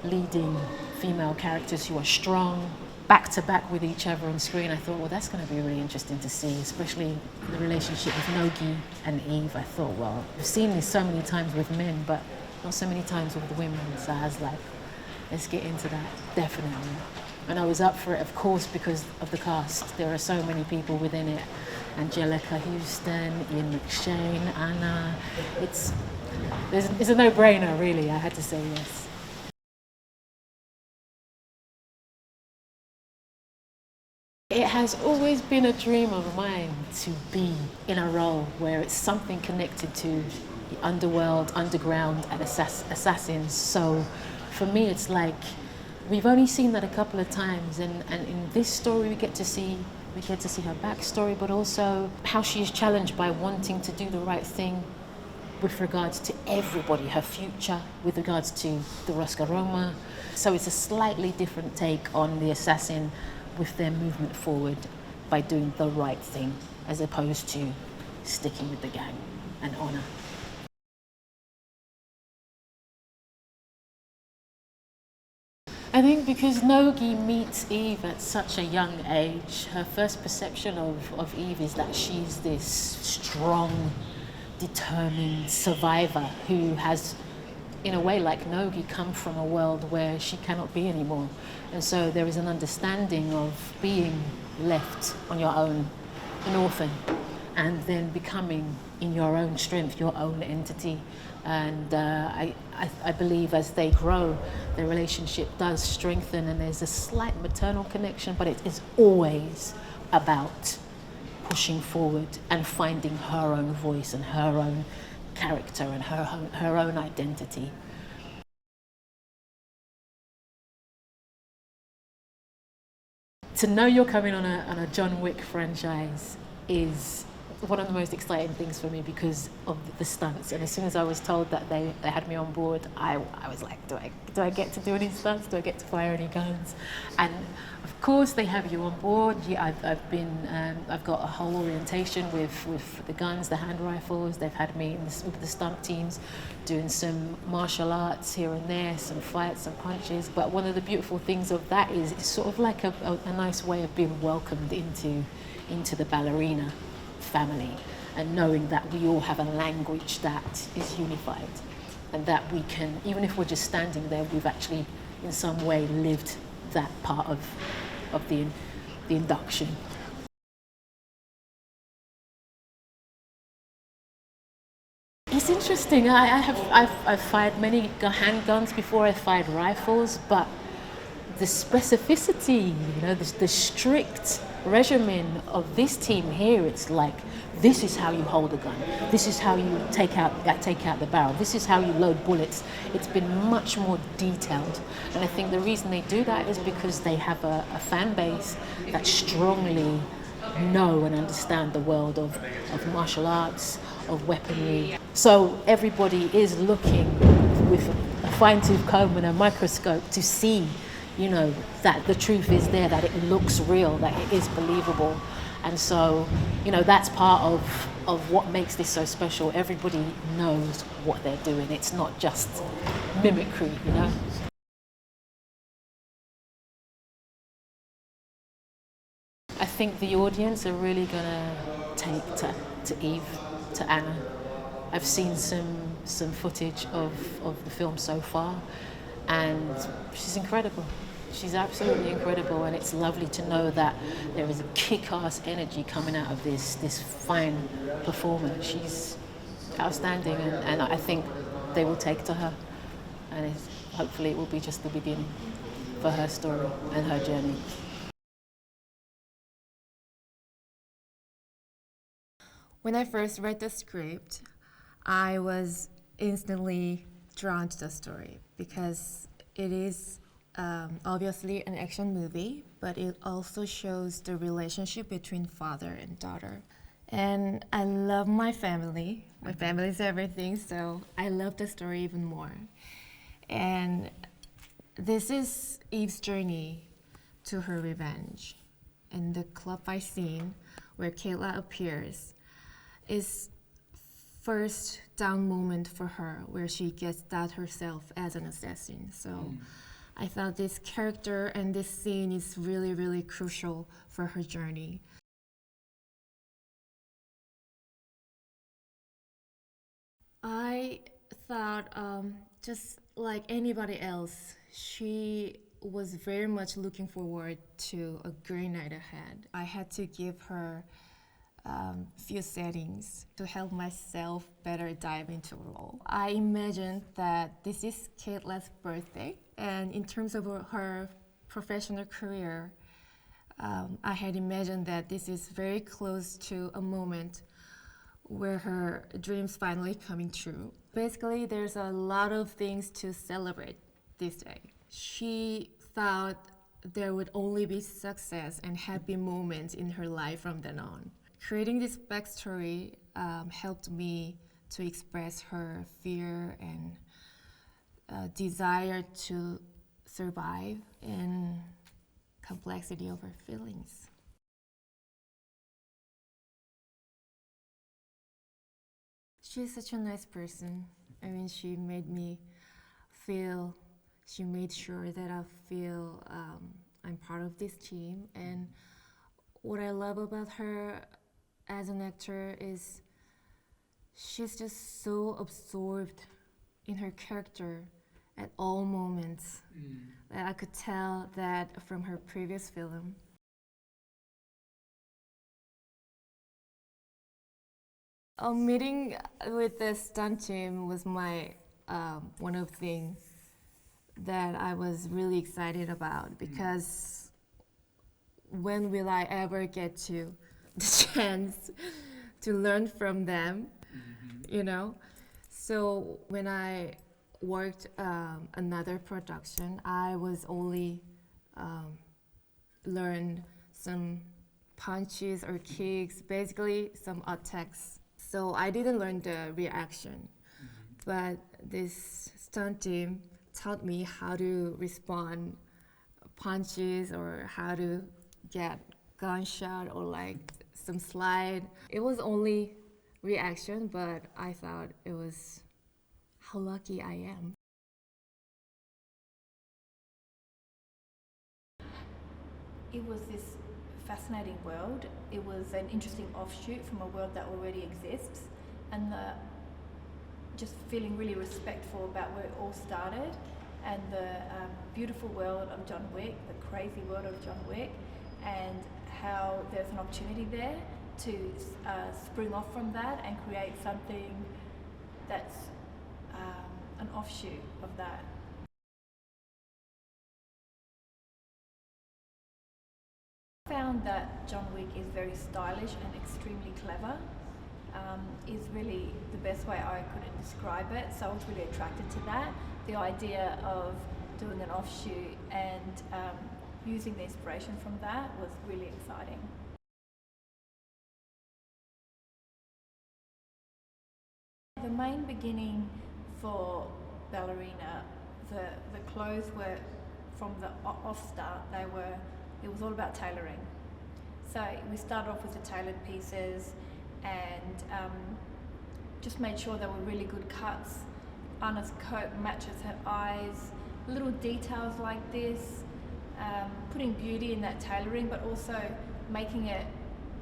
S12: leading female characters who are strong, back to back with each other on screen. I thought, well, that's going to be really interesting to see, especially the relationship with Nogi and Eve. I thought, well, we've seen this so many times with men, but not so many times with the women. So I was like, let's get into that, definitely. And I was up for it, of course, because of the cast. There are so many people within it. Anjelica Huston, McShane, Ana. It's a no-brainer, really. I had to say yes. It has always been a dream of mine to be in a role where it's something connected to the underworld, underground, and assassins. So for me, it's like, we've only seen that a couple of times, and in this story we get to see her backstory, but also how she is challenged by wanting to do the right thing with regards to everybody, her future, with regards to the Rosca-Roma. So it's a slightly different take on the assassin with their movement forward by doing the right thing, as opposed to sticking with the gang and honor. I think because Nogi meets Eve at such a young age, her first perception of Eve is that she's this strong, determined survivor who has, in a way like Nogi, come from a world where she cannot be anymore. And so there is an understanding of being left on your own, an orphan, and then becoming, in your own strength, your own entity. And I believe as they grow, their relationship does strengthen, and there's a slight maternal connection, but it is always about pushing forward and finding her own voice and her own character and her own identity. To know you're coming on a John Wick franchise is one of the most exciting things for me because of the stunts. And as soon as I was told that they had me on board, I was like, do I get to do any stunts? Do I get to fire any guns? And of course they have you on board. Yeah, I've got a whole orientation with the guns, the hand rifles. They've had me with the stunt teams doing some martial arts here and there, some fights, some punches. But one of the beautiful things of that is it's sort of like a nice way of being welcomed into the Ballerina family, and knowing that we all have a language that is unified, and that we can, even if we're just standing there, we've actually in some way lived that part of the induction. It's interesting. I've fired many handguns before. I fired rifles, but the specificity, the strict regimen of this team here, it's like, this is how you hold a gun, this is how you take out the barrel, this is how you load bullets. It's been much more detailed, and I think the reason they do that is because they have a fan base that strongly know and understand the world of martial arts, of weaponry. So everybody is looking with a fine-tooth comb and a microscope to see that the truth is there, that it looks real, that it is believable. And so, that's part of what makes this so special. Everybody knows what they're doing. It's not just mimicry, I think the audience are really gonna take to Eve, to Ana. I've seen some footage of the film so far, and she's incredible. She's absolutely incredible, and it's lovely to know that there is a kick-ass energy coming out of this fine performance. She's outstanding, and I think they will take to her. and hopefully it will be just the beginning for her story and her journey.
S13: When I first read the script, I was instantly drawn to the story because it is obviously an action movie, but it also shows the relationship between father and daughter. And I love my family. My family is everything, so I love the story even more. And this is Eve's journey to her revenge. And the club fight scene where Katla appears is first down moment for her, where she gets that herself as an assassin. So I thought this character and this scene is really, really crucial for her journey. I thought, just like anybody else, she was very much looking forward to a great night ahead. I had to give her few settings to help myself better dive into the role. I imagined that this is Katla's birthday, and in terms of her professional career, I had imagined that this is very close to a moment where her dreams finally coming true. Basically, there's a lot of things to celebrate this day. She thought there would only be success and happy moments in her life from then on. Creating this backstory helped me to express her fear and desire to survive and complexity of her feelings. She's such a nice person. I mean, she made sure that I feel I'm part of this team. And what I love about her as an actor is she's just so absorbed in her character at all moments. That I could tell that from her previous film. A meeting with the stunt team was my one of the things that I was really excited about, because when will I ever get to the chance to learn from them, you know? So when I worked another production, I was only learned some punches or kicks, basically some attacks. So I didn't learn the reaction, but this stunt team taught me how to respond punches or how to get gunshot or like some slide. It was only reaction, but I thought it was how lucky I am.
S14: It was this fascinating world. It was an interesting offshoot from a world that already exists, and just feeling really respectful about where it all started, and the beautiful world of John Wick, the crazy world of John Wick, and how there's an opportunity there to spring off from that and create something that's an offshoot of that. I found that John Wick is very stylish and extremely clever. Is really the best way I could describe it, so I was really attracted to that. The idea of doing an offshoot and using the inspiration from that was really exciting. The main beginning for Ballerina, the clothes were from the off-start, it was all about tailoring. So we started off with the tailored pieces and just made sure they were really good cuts. Ana's coat matches her eyes, little details like this, putting beauty in that tailoring, but also making it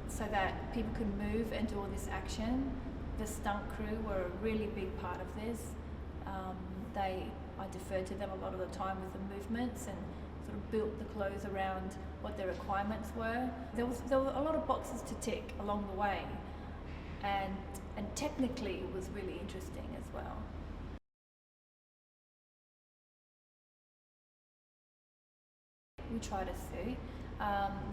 S14: so that people could move and do all this action. The stunt crew were a really big part of this. I deferred to them a lot of the time with the movements and sort of built the clothes around what their requirements were. There were a lot of boxes to tick along the way, and technically it was really interesting as well. We tried a suit.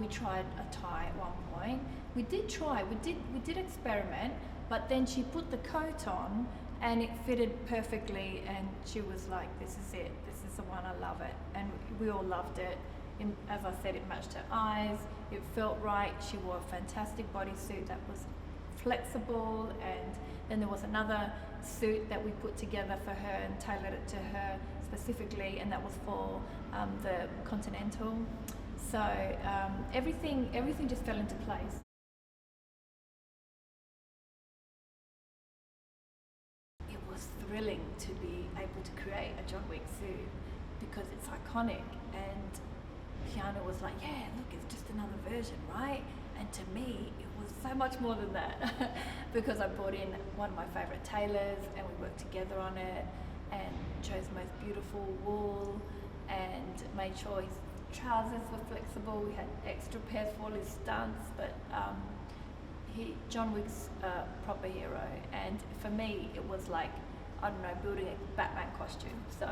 S14: We tried a tie at one point. We did experiment, but then she put the coat on and it fitted perfectly, and she was like, this is it, this is the one, I love it. And we all loved it. As I said, it matched her eyes, it felt right. She wore a fantastic bodysuit that was flexible, and then there was another suit that we put together for her and tailored it to her specifically, and that was for the Continental. So everything just fell into place. It was thrilling to be able to create a John Wick suit because it's iconic, and Keanu was like, yeah, look, it's just another version, right? And to me, it was so much more than that because I brought in one of my favorite tailors and we worked together on it and chose the most beautiful wool and made sure his trousers were flexible. We had extra pairs for all his stunts, but John Wick's a proper hero, and for me, it was like, I don't know, building a Batman costume. So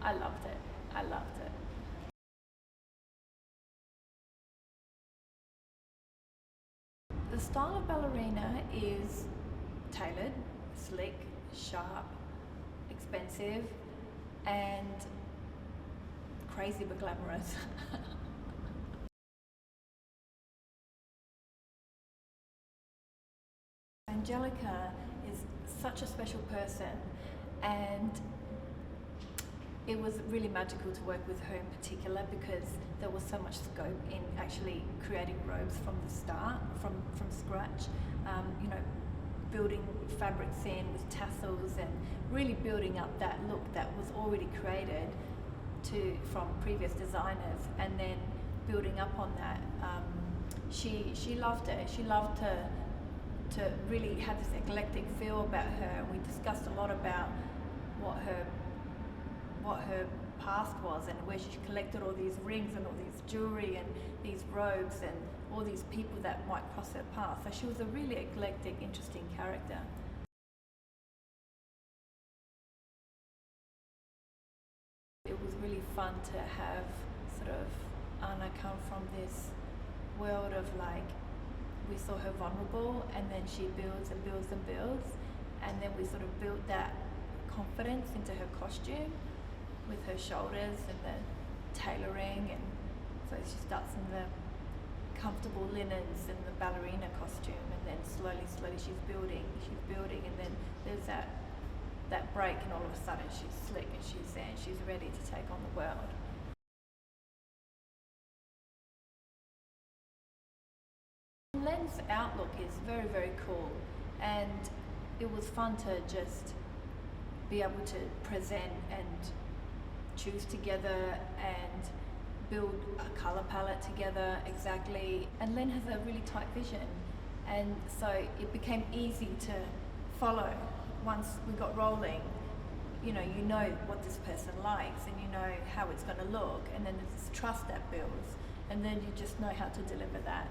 S14: I loved it. I loved it. The style of Ballerina is tailored, slick, sharp, expensive, and crazy but glamorous. Anjelica is such a special person, and it was really magical to work with her in particular because there was so much scope in actually creating robes from the start, from scratch. You know, building fabrics in with tassels and really building up that look that was already created from previous designers, and then building up on that. She loved it. She loved to really have this eclectic feel about her. We discussed a lot about what her past was and where she collected all these rings and all these jewelry and these robes and all these people that might cross her path. So she was a really eclectic, interesting character. It was really fun to have sort of Ana come from this world of like, we saw her vulnerable and then she builds and builds and builds, and then we sort of built that confidence into her costume with her shoulders and the tailoring, and so she starts in the comfortable linens and the ballerina costume, and then slowly she's building, and then there's that break, and all of a sudden she's slick and she's there and she's ready to take on the world. Len's outlook is very, very cool, and it was fun to just be able to present and choose together and build a colour palette together exactly. And Len has a really tight vision, and so it became easy to follow. Once we got rolling, you know what this person likes and you know how it's going to look, and then there's this trust that builds, and then you just know how to deliver that.